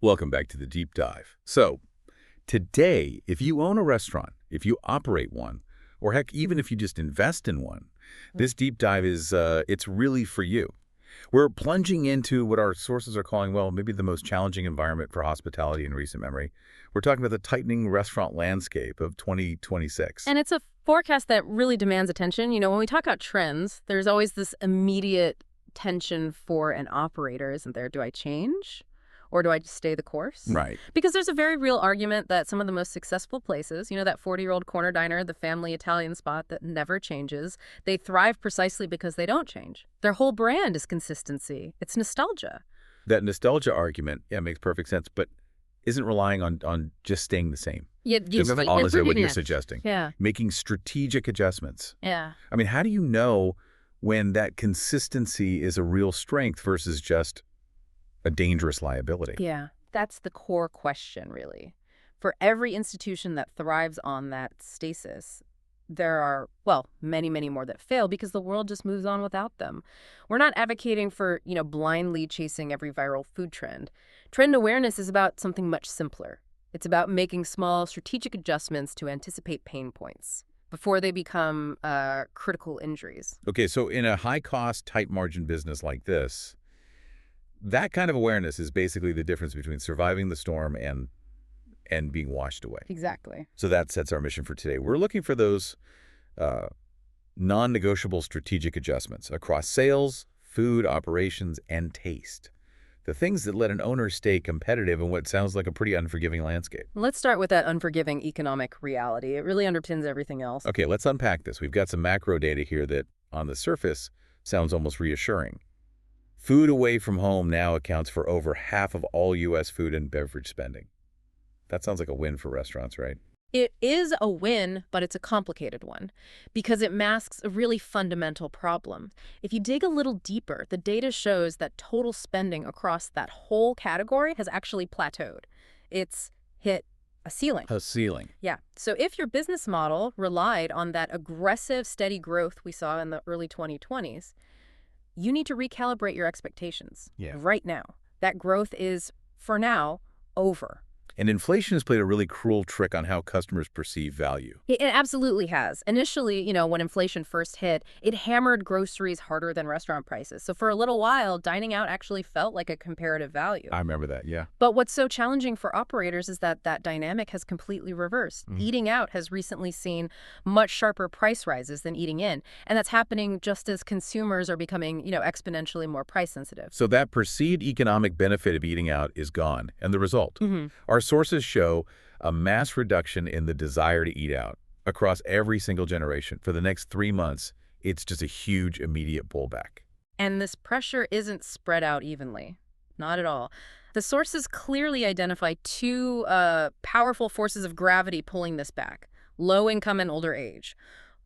Welcome back to the deep dive. So, today, if you own a restaurant, if you operate one, or heck, even if you just invest in one, this deep dive is, it's really for you. We're plunging into what our sources are calling, well, maybe the most challenging environment for hospitality in recent memory. We're talking about the tightening restaurant landscape of 2026. And it's a forecast that really demands attention. When we talk about trends, there's always this immediate tension for an operator, isn't there? Do I change? Or do I just stay the course? Right. Because there's a very real argument that some of the most successful places, that 40-year-old corner diner, the family Italian spot that never changes, they thrive precisely because they don't change. Their whole brand is consistency. It's nostalgia. That nostalgia argument, yeah, makes perfect sense, but isn't relying on just staying the same. Yeah, That's honestly what you're suggesting. Yeah. Making strategic adjustments. Yeah. I mean, how do you know when that consistency is a real strength versus just a dangerous liability? Yeah, that's the core question, really. For every institution that thrives on that stasis, there are, well, many, many more that fail because the world just moves on without them. We're not advocating for, blindly chasing every viral food trend. Trend awareness is about something much simpler. It's about making small strategic adjustments to anticipate pain points before they become critical injuries. Okay, so in a high-cost, tight-margin business like this, that kind of awareness is basically the difference between surviving the storm and being washed away. Exactly. So that sets our mission for today. We're looking for those non-negotiable strategic adjustments across sales, food, operations, and taste. The things that let an owner stay competitive in what sounds like a pretty unforgiving landscape. Let's start with that unforgiving economic reality. It really underpins everything else. Okay, let's unpack this. We've got some macro data here that, on the surface, sounds almost reassuring. Food away from home now accounts for over half of all U.S. food and beverage spending. That sounds like a win for restaurants, right? It is a win, but it's a complicated one because it masks a really fundamental problem. If you dig a little deeper, the data shows that total spending across that whole category has actually plateaued. It's hit a ceiling. A ceiling. Yeah. So if your business model relied on that aggressive, steady growth we saw in the early 2020s, you need to recalibrate your expectations right now. That growth is, for now, over. And inflation has played a really cruel trick on how customers perceive value. It absolutely has. Initially, when inflation first hit, it hammered groceries harder than restaurant prices. So for a little while, dining out actually felt like a comparative value. I remember that, yeah. But what's so challenging for operators is that dynamic has completely reversed. Eating out has recently seen much sharper price rises than eating in. And that's happening just as consumers are becoming, exponentially more price sensitive. So that perceived economic benefit of eating out is gone. And the result? Our sources show a mass reduction in the desire to eat out across every single generation. For the next 3 months, it's just a huge immediate pullback. And this pressure isn't spread out evenly. Not at all. The sources clearly identify two powerful forces of gravity pulling this back: low income and older age.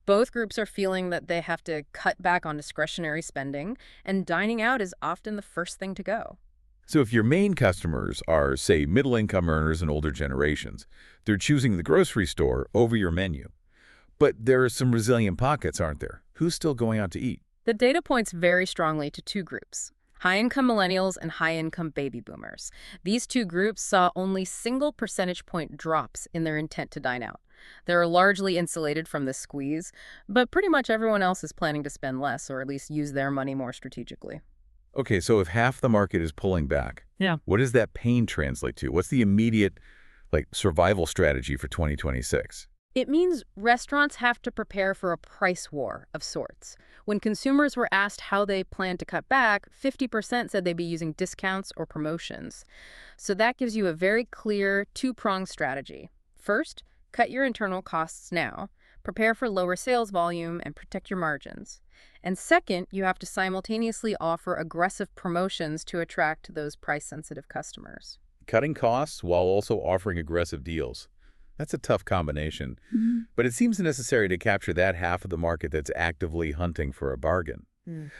Both groups are feeling that they have to cut back on discretionary spending, and dining out is often the first thing to go. So if your main customers are, say, middle-income earners and older generations, they're choosing the grocery store over your menu. But there are some resilient pockets, aren't there? Who's still going out to eat? The data points very strongly to two groups: high-income millennials and high-income baby boomers. These two groups saw only single percentage point drops in their intent to dine out. They're largely insulated from this squeeze, but pretty much everyone else is planning to spend less, or at least use their money more strategically. Okay, so if half the market is pulling back, what does that pain translate to? What's the immediate, survival strategy for 2026? It means restaurants have to prepare for a price war of sorts. When consumers were asked how they plan to cut back, 50% said they'd be using discounts or promotions. So that gives you a very clear two-pronged strategy. First, cut your internal costs now, prepare for lower sales volume, and protect your margins. And second, you have to simultaneously offer aggressive promotions to attract those price-sensitive customers. Cutting costs while also offering aggressive deals. That's a tough combination. But it seems necessary to capture that half of the market that's actively hunting for a bargain.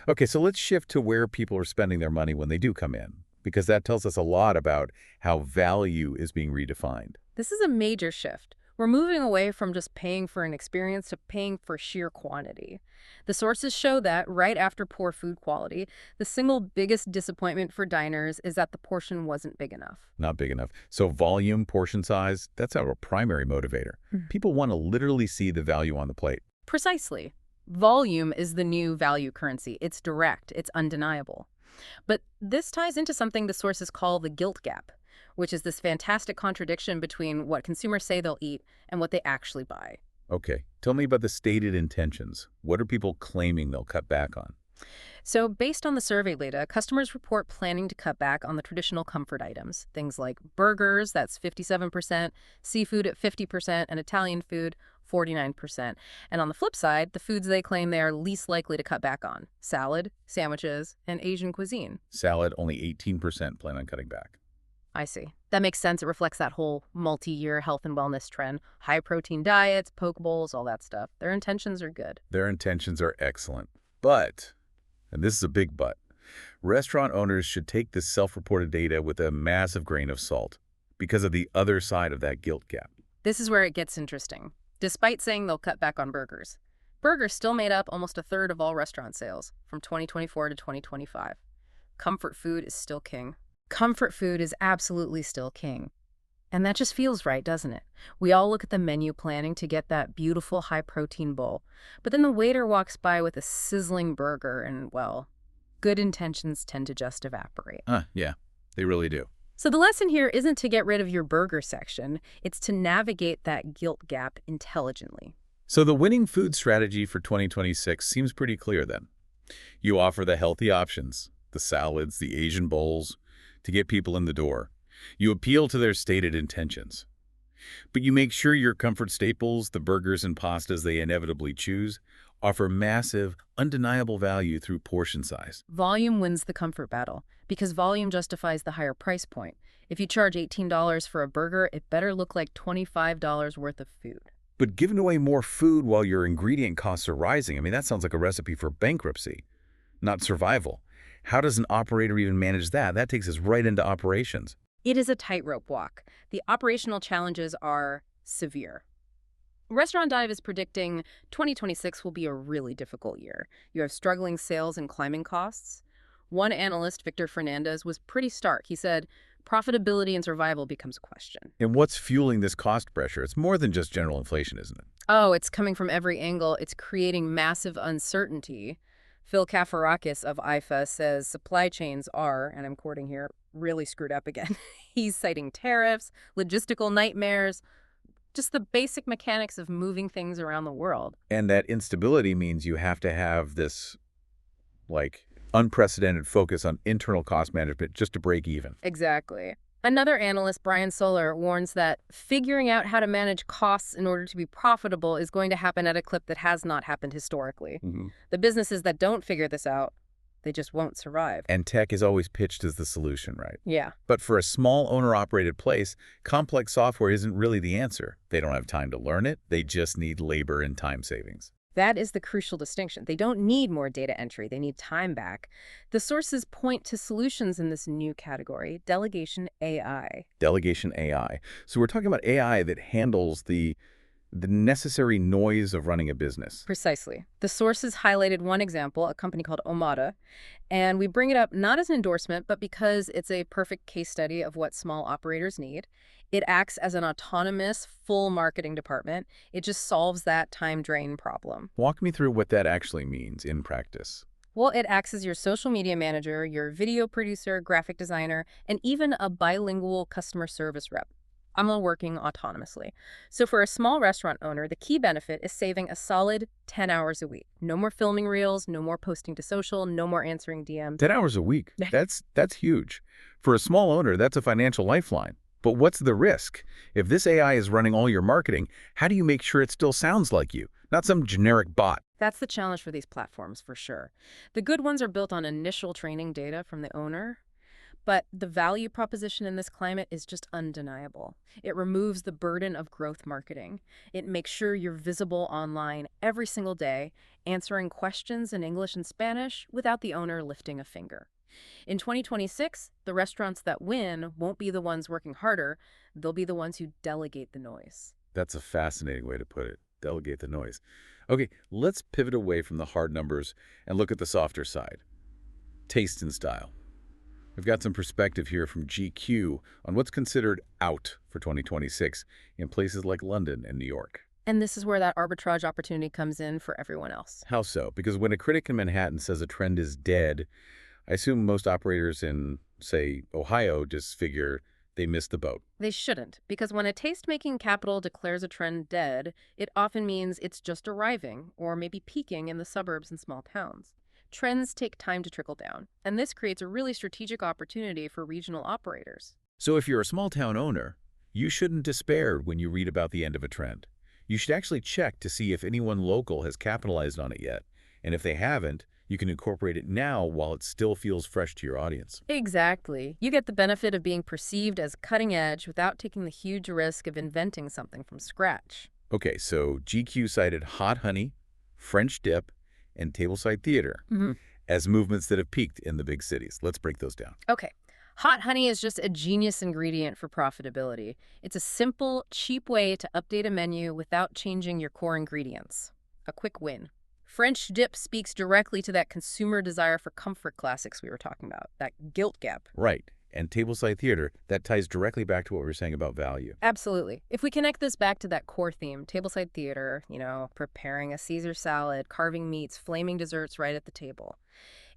Okay, so let's shift to where people are spending their money when they do come in, because that tells us a lot about how value is being redefined. This is a major shift. We're moving away from just paying for an experience to paying for sheer quantity. The sources show that right after poor food quality, the single biggest disappointment for diners is that the portion wasn't big enough. Not big enough. So volume, portion size, that's our primary motivator. People want to literally see the value on the plate. Precisely. Volume is the new value currency. It's direct, it's undeniable. But this ties into something the sources call the guilt gap, which is this fantastic contradiction between what consumers say they'll eat and what they actually buy. Okay, tell me about the stated intentions. What are people claiming they'll cut back on? So based on the survey data, customers report planning to cut back on the traditional comfort items, things like burgers, that's 57%, seafood at 50%, and Italian food, 49%. And on the flip side, the foods they claim they are least likely to cut back on: salad, sandwiches, and Asian cuisine. Salad, only 18% plan on cutting back. I see. That makes sense. It reflects that whole multi-year health and wellness trend. High-protein diets, poke bowls, all that stuff. Their intentions are good. Their intentions are excellent. But, and this is a big but, restaurant owners should take this self-reported data with a massive grain of salt because of the other side of that guilt gap. This is where it gets interesting. Despite saying they'll cut back on burgers, burgers still made up almost a third of all restaurant sales from 2024 to 2025. Comfort food is still king. Comfort food is absolutely still king. And that just feels right, doesn't it? We all look at the menu planning to get that beautiful high-protein bowl, but then the waiter walks by with a sizzling burger and, well, good intentions tend to just evaporate. Yeah, they really do. So the lesson here isn't to get rid of your burger section, it's to navigate that guilt gap intelligently. So the winning food strategy for 2026 seems pretty clear then. You offer the healthy options, the salads, the Asian bowls, to get people in the door. You appeal to their stated intentions. But you make sure your comfort staples, the burgers and pastas they inevitably choose, offer massive, undeniable value through portion size. Volume wins the comfort battle, because volume justifies the higher price point. If you charge $18 for a burger, it better look like $25 worth of food. But giving away more food while your ingredient costs are rising, I mean, that sounds like a recipe for bankruptcy, not survival. How does an operator even manage that? That takes us right into operations. It is a tightrope walk. The operational challenges are severe. Restaurant Dive is predicting 2026 will be a really difficult year. You have struggling sales and climbing costs. One analyst, Victor Fernandez, was pretty stark. He said, profitability and survival becomes a question. And what's fueling this cost pressure? It's more than just general inflation, isn't it? Oh, it's coming from every angle. It's creating massive uncertainty. Phil Kafarakis of IFA says supply chains are, and I'm quoting here, really screwed up again. He's citing tariffs, logistical nightmares, just the basic mechanics of moving things around the world. And that instability means you have to have this, unprecedented focus on internal cost management just to break even. Exactly. Another analyst, Brian Solar, warns that figuring out how to manage costs in order to be profitable is going to happen at a clip that has not happened historically. The businesses that don't figure this out, they just won't survive. And tech is always pitched as the solution, right? Yeah. But for a small owner-operated place, complex software isn't really the answer. They don't have time to learn it. They just need labor and time savings. That is the crucial distinction. They don't need more data entry. They need time back. The sources point to solutions in this new category, delegation AI. Delegation AI. So we're talking about AI that handles the necessary noise of running a business. Precisely. The sources highlighted one example, a company called Omada, and we bring it up not as an endorsement, but because it's a perfect case study of what small operators need. It acts as an autonomous, full marketing department. It just solves that time drain problem. Walk me through what that actually means in practice. Well, it acts as your social media manager, your video producer, graphic designer, and even a bilingual customer service rep. I'm all working autonomously. So for a small restaurant owner, the key benefit is saving a solid 10 hours a week. No more filming reels, no more posting to social, no more answering DMs. 10 hours a week. That's huge. For a small owner, that's a financial lifeline. But what's the risk? If this AI is running all your marketing, how do you make sure it still sounds like you, not some generic bot? That's the challenge for these platforms, for sure. The good ones are built on initial training data from the owner, but the value proposition in this climate is just undeniable. It removes the burden of growth marketing. It makes sure you're visible online every single day, answering questions in English and Spanish without the owner lifting a finger. In 2026, the restaurants that win won't be the ones working harder. They'll be the ones who delegate the noise. That's a fascinating way to put it. Delegate the noise. Okay, let's pivot away from the hard numbers and look at the softer side. Taste and style. We've got some perspective here from GQ on what's considered out for 2026 in places like London and New York. And this is where that arbitrage opportunity comes in for everyone else. How so? Because when a critic in Manhattan says a trend is dead, I assume most operators in, say, Ohio just figure they missed the boat. They shouldn't, because when a taste-making capital declares a trend dead, it often means it's just arriving, or maybe peaking in the suburbs and small towns. Trends take time to trickle down, and this creates a really strategic opportunity for regional operators. So if you're a small town owner, you shouldn't despair when you read about the end of a trend. You should actually check to see if anyone local has capitalized on it yet. And if they haven't, you can incorporate it now while it still feels fresh to your audience. Exactly. You get the benefit of being perceived as cutting edge without taking the huge risk of inventing something from scratch. Okay, so GQ cited hot honey, French dip, and tableside theater as movements that have peaked in the big cities. Let's break those down. Okay. Hot honey is just a genius ingredient for profitability. It's a simple, cheap way to update a menu without changing your core ingredients. A quick win. French dip speaks directly to that consumer desire for comfort classics we were talking about, that guilt gap. Right. And tableside theater, that ties directly back to what we were saying about value. Absolutely. If we connect this back to that core theme, tableside theater, preparing a Caesar salad, carving meats, flaming desserts right at the table,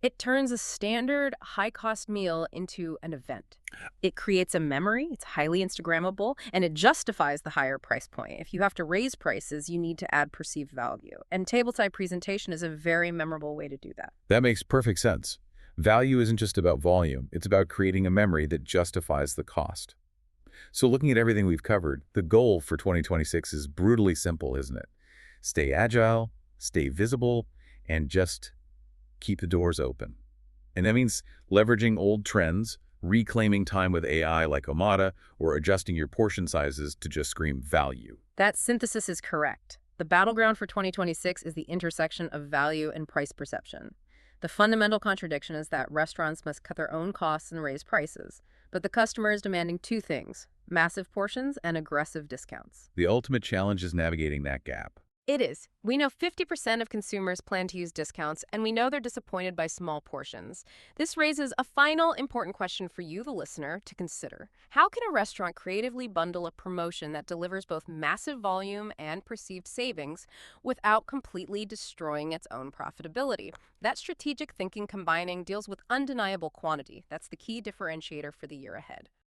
it turns a standard high-cost meal into an event. It creates a memory, it's highly Instagrammable, and it justifies the higher price point. If you have to raise prices, you need to add perceived value. And tableside presentation is a very memorable way to do that. That makes perfect sense. Value isn't just about volume, it's about creating a memory that justifies the cost. So looking at everything we've covered, the goal for 2026 is brutally simple, isn't it? Stay agile, stay visible, and just keep the doors open. And that means leveraging old trends, reclaiming time with AI like Omada, or adjusting your portion sizes to just scream value. That synthesis is correct. The battleground for 2026 is the intersection of value and price perception. The fundamental contradiction is that restaurants must cut their own costs and raise prices, but the customer is demanding two things: massive portions and aggressive discounts. The ultimate challenge is navigating that gap. It is. We know 50% of consumers plan to use discounts, and we know they're disappointed by small portions. This raises a final important question for you, the listener, to consider. How can a restaurant creatively bundle a promotion that delivers both massive volume and perceived savings without completely destroying its own profitability? That strategic thinking combining deals with undeniable quantity. That's the key differentiator for the year ahead.